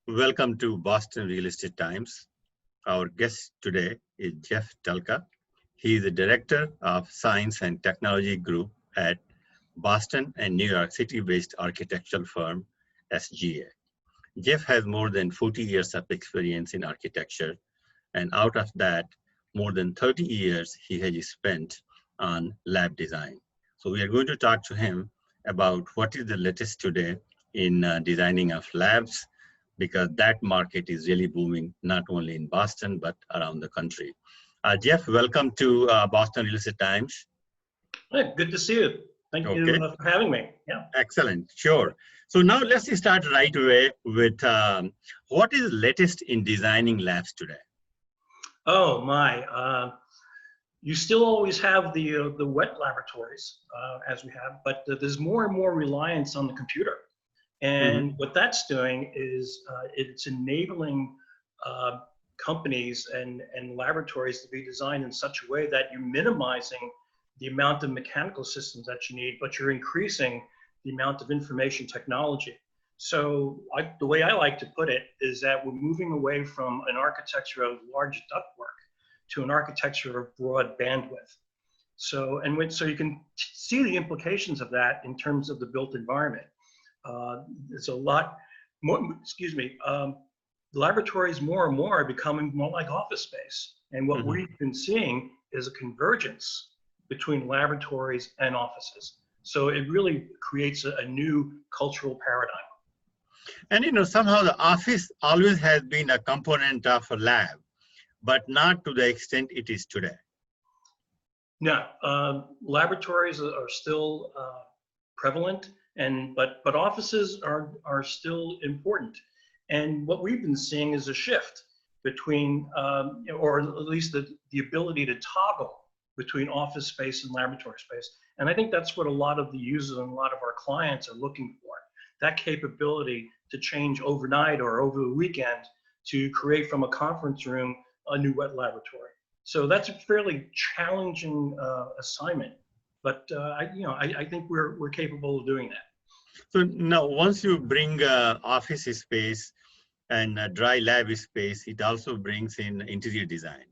Welcome to Boston Real Estate Times. Our guest today is Jeff Talka. He is the Director of Science and Technology Group at Boston and New York City-based architectural firm SGA. Jeff has more than 40 years of experience in architecture, and out of that, more than 30 years he has spent on lab design. So we are going to talk to him about what is the latest today in designing of labs, because that market is really booming, not only in Boston, but around the country. Jeff, welcome to Boston Real Estate Times. Hey, good to see you. Thank you for having me. Yeah. Excellent, sure. So now let's start right away with what is latest in designing labs today? Oh my, you still always have the wet laboratories as we have, but there's more and more reliance on the computer. And what that's doing is it's enabling companies and laboratories to be designed in such a way that you're minimizing the amount of mechanical systems that you need, but you're increasing the amount of information technology. So the way I like to put it is that we're moving away from an architecture of large ductwork to an architecture of broad bandwidth. So you can see the implications of that in terms of the built environment. It's a lot more, laboratories more and more are becoming more like office space. And what we've been seeing is a convergence between laboratories and offices. So it really creates a new cultural paradigm. And somehow the office always has been a component of a lab, but not to the extent it is today. No, laboratories are still prevalent, but offices are still important. And what we've been seeing is a shift between, or at least the ability to toggle between office space and laboratory space. And I think that's what a lot of the users and a lot of our clients are looking for. That capability to change overnight or over the weekend to create from a conference room a new wet laboratory. So that's a fairly challenging assignment, but I think we're capable of doing that. So now, once you bring office space and dry lab space, it also brings in interior design.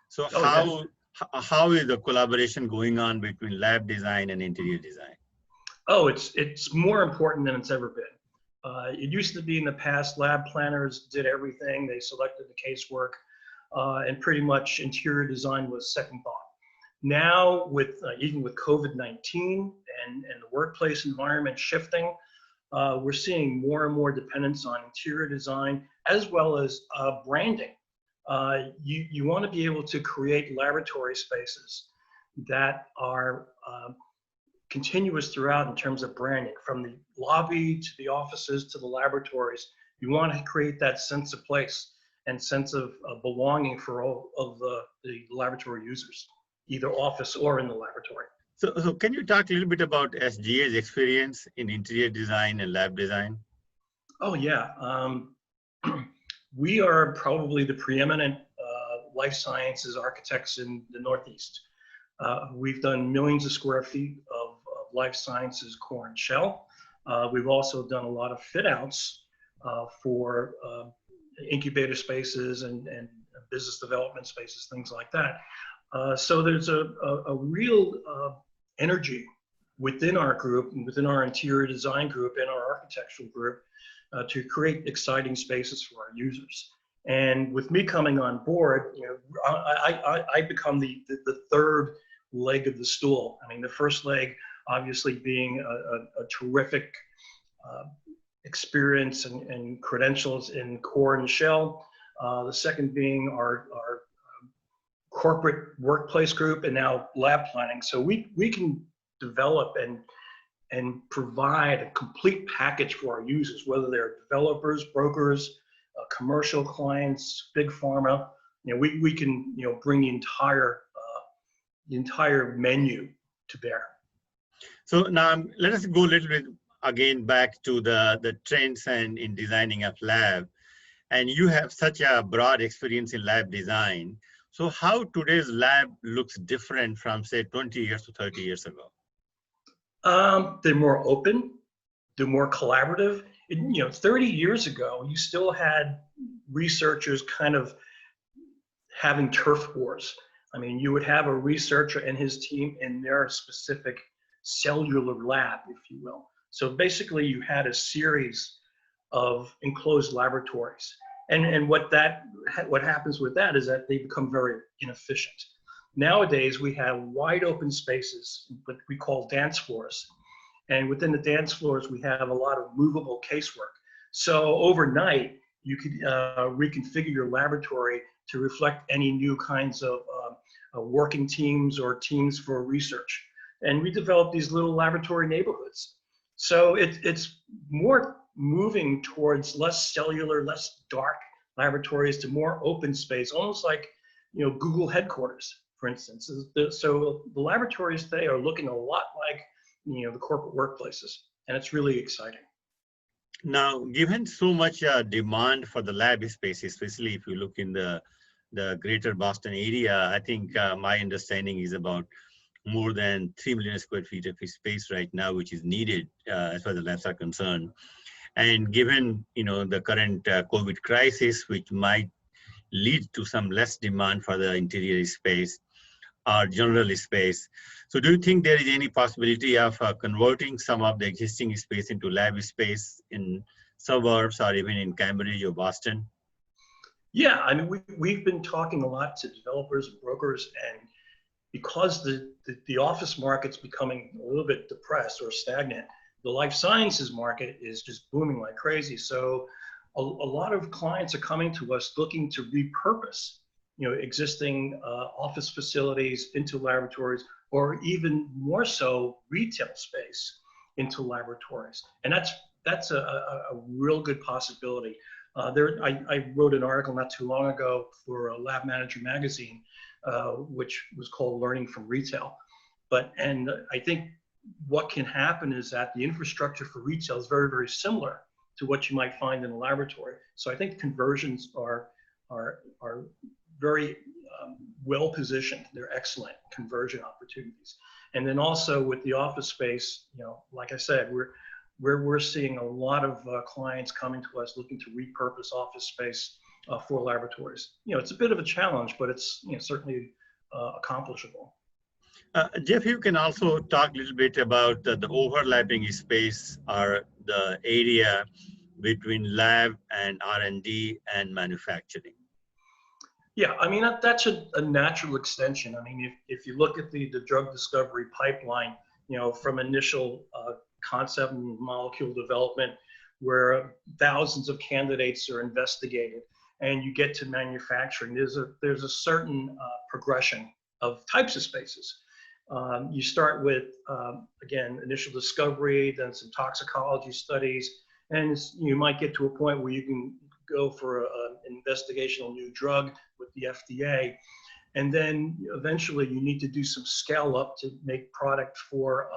So how is the collaboration going on between lab design and interior design? Oh, it's more important than it's ever been. It used to be in the past, lab planners did everything. They selected the casework, and pretty much interior design was second thought. Now, even with COVID-19 and the workplace environment shifting, we're seeing more and more dependence on interior design as well as branding. You want to be able to create laboratory spaces that are continuous throughout in terms of branding, from the lobby to the offices to the laboratories. You want to create that sense of place and sense of belonging for all of the laboratory users, either office or in the laboratory. So can you talk a little bit about SGA's experience in interior design and lab design? Oh yeah, we are probably the preeminent life sciences architects in the Northeast. We've done millions of square feet of life sciences core and shell. We've also done a lot of fit outs for incubator spaces and business development spaces, things like that. So there's a real energy within our group, and within our interior design group and our architectural group to create exciting spaces for our users. And with me coming on board, I become the third leg of the stool. I mean, the first leg obviously being a terrific experience and credentials in core and shell. The second being our corporate workplace group, and now lab planning. So we can develop and provide a complete package for our users, whether they're developers, brokers, commercial clients, big pharma. We can bring the entire menu to bear. So now let us go a little bit again back to the trends and in designing of lab. And you have such a broad experience in lab design. So how today's lab looks different from, say, 20 years to 30 years ago? They're more open, they're more collaborative, 30 years ago, you still had researchers kind of having turf wars. I mean, you would have a researcher and his team in their specific cellular lab, if you will. So basically, you had a series of enclosed laboratories. And what happens with that is that they become very inefficient. Nowadays, we have wide open spaces, what we call dance floors. And within the dance floors, we have a lot of movable casework. So overnight, you could reconfigure your laboratory to reflect any new kinds of working teams or teams for research. And we developed these little laboratory neighborhoods. So it's more moving towards less cellular, less dark laboratories to more open space, almost like Google headquarters, for instance. So the laboratories today are looking a lot like the corporate workplaces, and it's really exciting. Now, given so much demand for the lab space, especially if you look in the greater Boston area, I think my understanding is about more than 3 million square feet of space right now, which is needed as far as the labs are concerned. And given the current COVID crisis, which might lead to some less demand for the interior space or general space. So do you think there is any possibility of converting some of the existing space into lab space in suburbs or even in Cambridge or Boston? Yeah, I mean, we've been talking a lot to developers and brokers, and because the office market's becoming a little bit depressed or stagnant, the life sciences market is just booming like crazy. So a lot of clients are coming to us looking to repurpose existing office facilities into laboratories, or even more so retail space into laboratories. And that's a real good possibility. I wrote an article not too long ago for Lab Manager magazine, which was called Learning from Retail. And I think what can happen is that the infrastructure for retail is very, very similar to what you might find in a laboratory. So I think conversions are very well positioned. They're excellent conversion opportunities. And then also with the office space, like I said, we're seeing a lot of clients coming to us looking to repurpose office space for laboratories. It's a bit of a challenge, but it's certainly accomplishable. Jeff, you can also talk a little bit about the overlapping space or the area between lab and R&D and manufacturing. Yeah, I mean, that's a natural extension. I mean, if you look at the drug discovery pipeline, from initial concept and molecule development, where thousands of candidates are investigated, and you get to manufacturing, there's a certain progression of types of spaces. You start with, again, initial discovery, then some toxicology studies, and you might get to a point where you can go for an investigational new drug with the FDA. And then eventually you need to do some scale up to make product for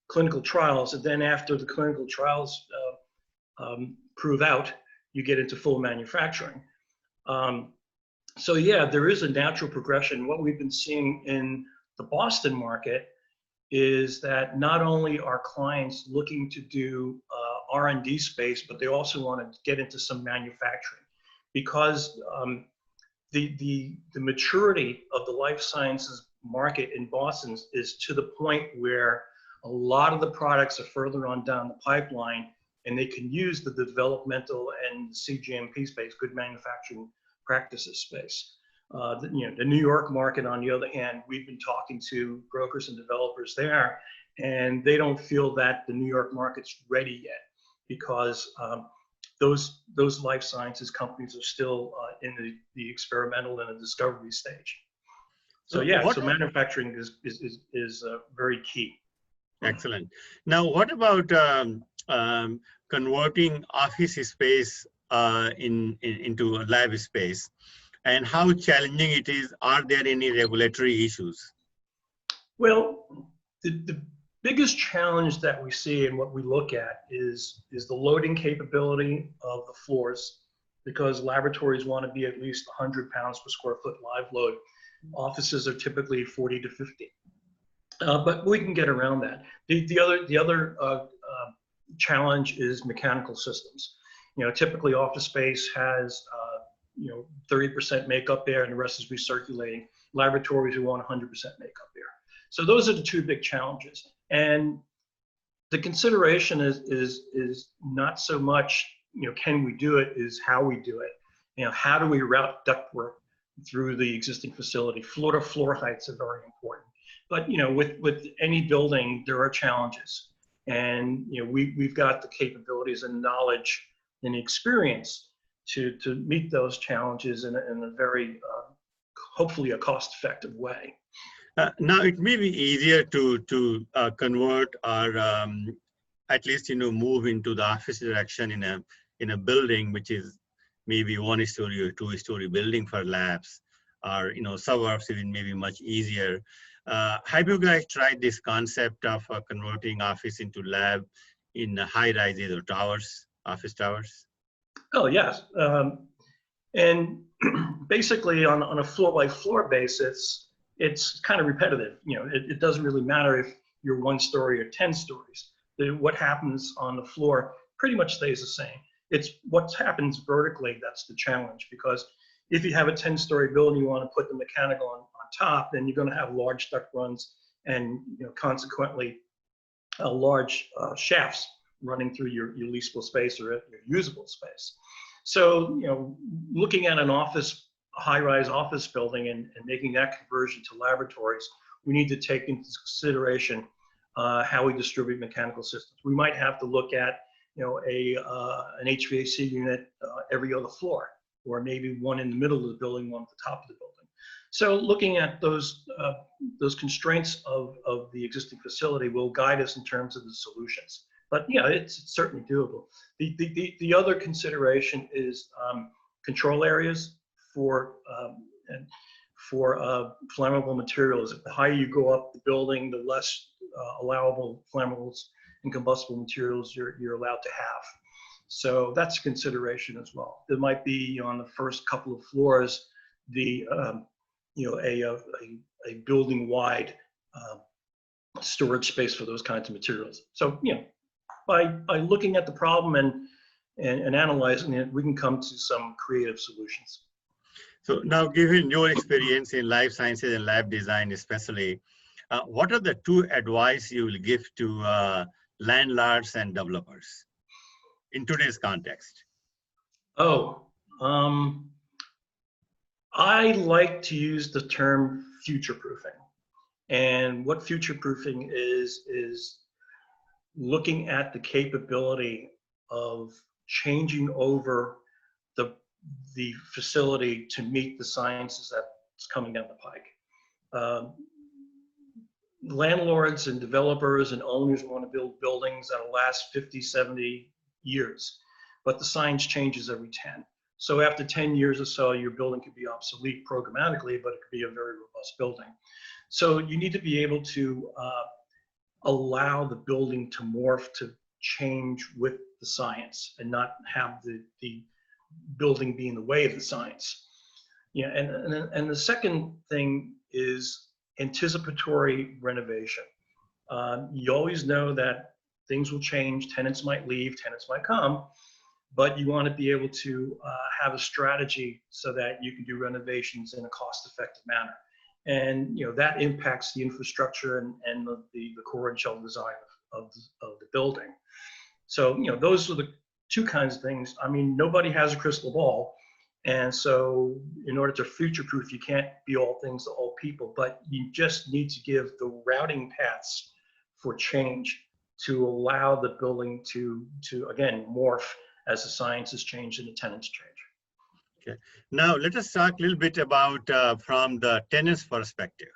clinical trials. And then after the clinical trials prove out, you get into full manufacturing. So yeah, there is a natural progression. What we've been seeing in the Boston market is that not only are clients looking to do R&D space, but they also want to get into some manufacturing, because the maturity of the life sciences market in Boston is to the point where a lot of the products are further on down the pipeline, and they can use the developmental and CGMP space, good manufacturing practices space. The New York market, on the other hand, we've been talking to brokers and developers there, and they don't feel that the New York market's ready yet, because those life sciences companies are still in the experimental and the discovery stage. So yeah, so manufacturing is very key. Excellent. Now, what about converting office space into a lab space, and how challenging it is? Are there any regulatory issues? Well, the biggest challenge that we see and what we look at is the loading capability of the floors, because laboratories want to be at least 100 pounds per square foot live load. Offices are typically 40 to 50. But we can get around that. The other challenge is mechanical systems. Typically office space has 30% makeup air and the rest is recirculating. Laboratories, we want 100% makeup air. So those are the two big challenges. And the consideration is not so much, can we do it, is how we do it. How do we route ductwork through the existing facility? Floor to floor heights are very important. But with any building, there are challenges. And we've got the capabilities and knowledge and experience to meet those challenges in a very, hopefully a cost-effective way. Now, it may be easier to convert or at least move into the office direction in a building which is maybe 1-story or 2-story building for labs, or suburbs even maybe much easier. Have you guys tried this concept of converting office into lab in high rises or towers, office towers? Oh yes, and basically on a floor by floor basis, it's kind of repetitive. It doesn't really matter if you're 1 story or 10 stories. What happens on the floor pretty much stays the same. It's what happens vertically that's the challenge, because if you have a 10-story building, you want to put the mechanical on top, then you're going to have large duct runs and consequently large shafts running through your leasable space or your usable space. So looking at an high-rise office building and making that conversion to laboratories, we need to take into consideration how we distribute mechanical systems. We might have to look at an HVAC unit every other floor, or maybe one in the middle of the building, one at the top of the building. So looking at those constraints of the existing facility will guide us in terms of the solutions. But it's certainly doable. The other consideration is control areas for flammable materials. The higher you go up the building, the less allowable flammables and combustible materials you're allowed to have. So that's a consideration as well. There might be on the first couple of floors a building-wide storage space for those kinds of materials. So by looking at the problem and analyzing it, we can come to some creative solutions. So now, given your experience in life sciences and lab design especially, what are the 2 advice you will give to landlords and developers in today's context? I like to use the term future-proofing. And what future-proofing is looking at the capability of changing over the facility to meet the sciences that's coming down the pike. Landlords and developers and owners want to build buildings that'll last 50, 70 years, but the science changes every 10. So after 10 years or so, your building could be obsolete programmatically, but it could be a very robust building. So you need to be able to allow the building to morph, to change with the science, and not have the building be in the way of the science. And the second thing is anticipatory renovation. You always know that things will change, tenants might leave, tenants might come, but you want to be able to have a strategy so that you can do renovations in a cost-effective manner. And that impacts the infrastructure and the core and shell design of the building. So those are the 2 kinds of things. I mean, nobody has a crystal ball, and so in order to future-proof, you can't be all things to all people, but you just need to give the routing paths for change to allow the building to again morph as the sciences change and the tenants change. Okay. Now let us talk a little bit about from the tenant's perspective.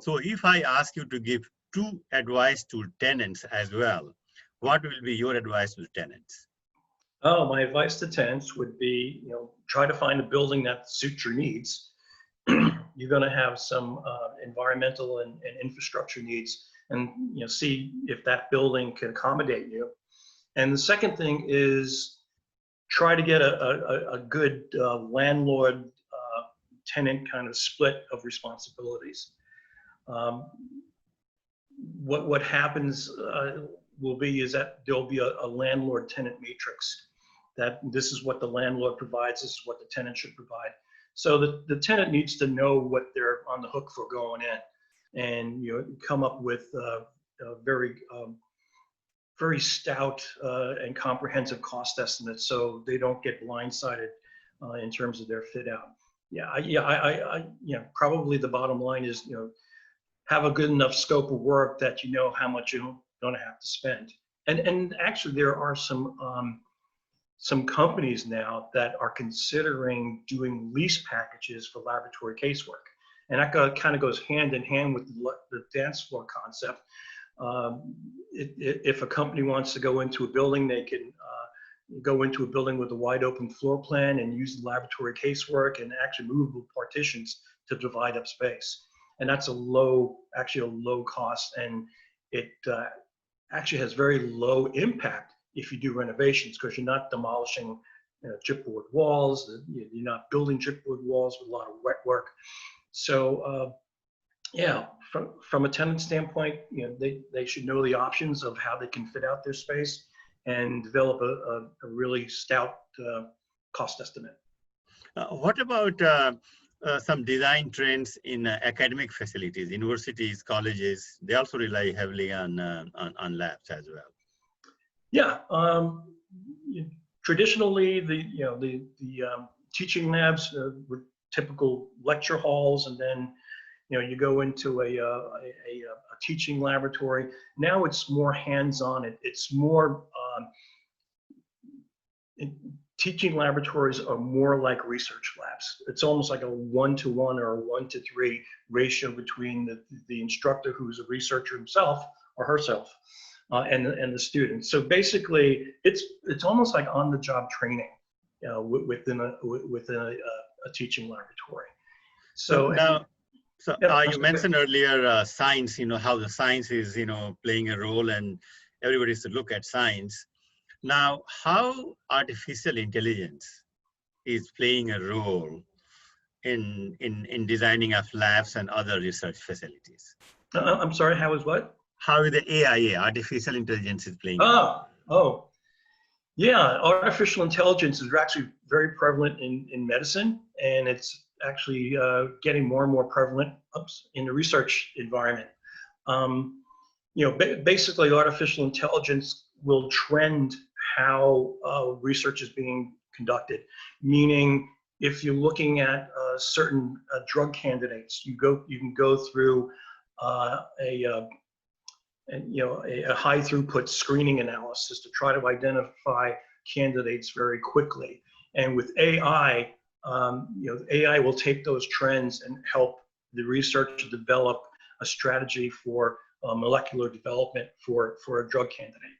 So if I ask you to give 2 advice to tenants as well, what will be your advice to tenants? Oh, my advice to tenants would be, try to find a building that suits your needs. You're going to have some environmental and infrastructure needs, and see if that building can accommodate you. And the second thing is try to get a good landlord tenant kind of split of responsibilities. What happens will be is that there'll be a landlord-tenant matrix. That this is what the landlord provides, this is what the tenant should provide. So the tenant needs to know what they're on the hook for going in, and come up with a very stout and comprehensive cost estimates, so they don't get blindsided in terms of their fit out. Probably the bottom line is have a good enough scope of work that you know how much you're going to have to spend. And actually there are some companies now that are considering doing lease packages for laboratory casework. And that kind of goes hand in hand with the dance floor concept. If a company wants to go into a building, they can go into a building with a wide open floor plan and use the laboratory casework and actually movable partitions to divide up space. And that's actually a low cost, and it actually has very low impact if you do renovations, because you're not demolishing chipboard walls, you're not building chipboard walls with a lot of wet work. So from a tenant standpoint, they should know the options of how they can fit out their space and develop a really stout cost estimate. What about some design trends in academic facilities, universities, colleges? They also rely heavily on labs as well. Yeah, traditionally the teaching labs were typical lecture halls, and then you go into a teaching laboratory. Now it's more hands-on. It's more teaching laboratories are more like research labs. It's almost like a 1-to-1 or a 1-to-3 ratio between the instructor, who's a researcher himself or herself, and the student. So basically, it's almost like on-the-job training within a teaching laboratory. So you mentioned earlier science. How the science is playing a role, and everybody should look at science. Now, how artificial intelligence is playing a role in designing of labs and other research facilities? I'm sorry, how is what? How is the AI, artificial intelligence, is playing? Yeah, artificial intelligence is actually very prevalent in medicine, and it's actually getting more and more prevalent in the research environment. Basically, artificial intelligence will trend how research is being conducted. Meaning, if you're looking at certain drug candidates, you can go through a high throughput screening analysis to try to identify candidates very quickly. And with AI, AI will take those trends and help the researcher develop a strategy for molecular development for a drug candidate.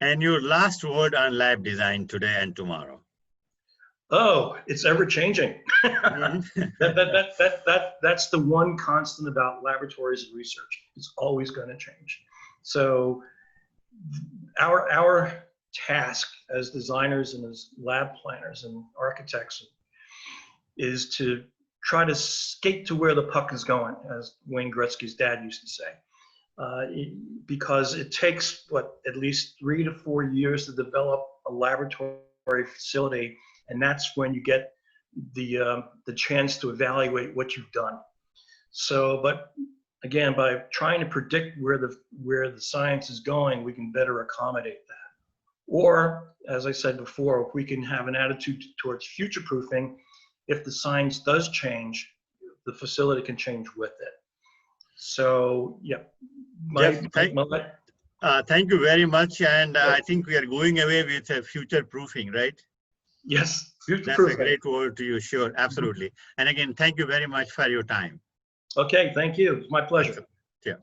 And your last word on lab design today and tomorrow? Oh, it's ever changing. That's the one constant about laboratories and research. It's always going to change. So our task as designers and as lab planners and architects is to try to skate to where the puck is going, as Wayne Gretzky's dad used to say. Because it takes at least 3 to 4 years to develop a laboratory facility, and that's when you get the chance to evaluate what you've done. So, but again, by trying to predict where the science is going, we can better accommodate that. Or, as I said before, if we can have an attitude towards future-proofing, if the science does change, the facility can change with it. So, yeah. Thank you very much. And I think we are going away with future-proofing, right? Yes, that's a great word to you. Sure, absolutely. And again, thank you very much for your time. Okay, thank you. It's my pleasure. Yeah.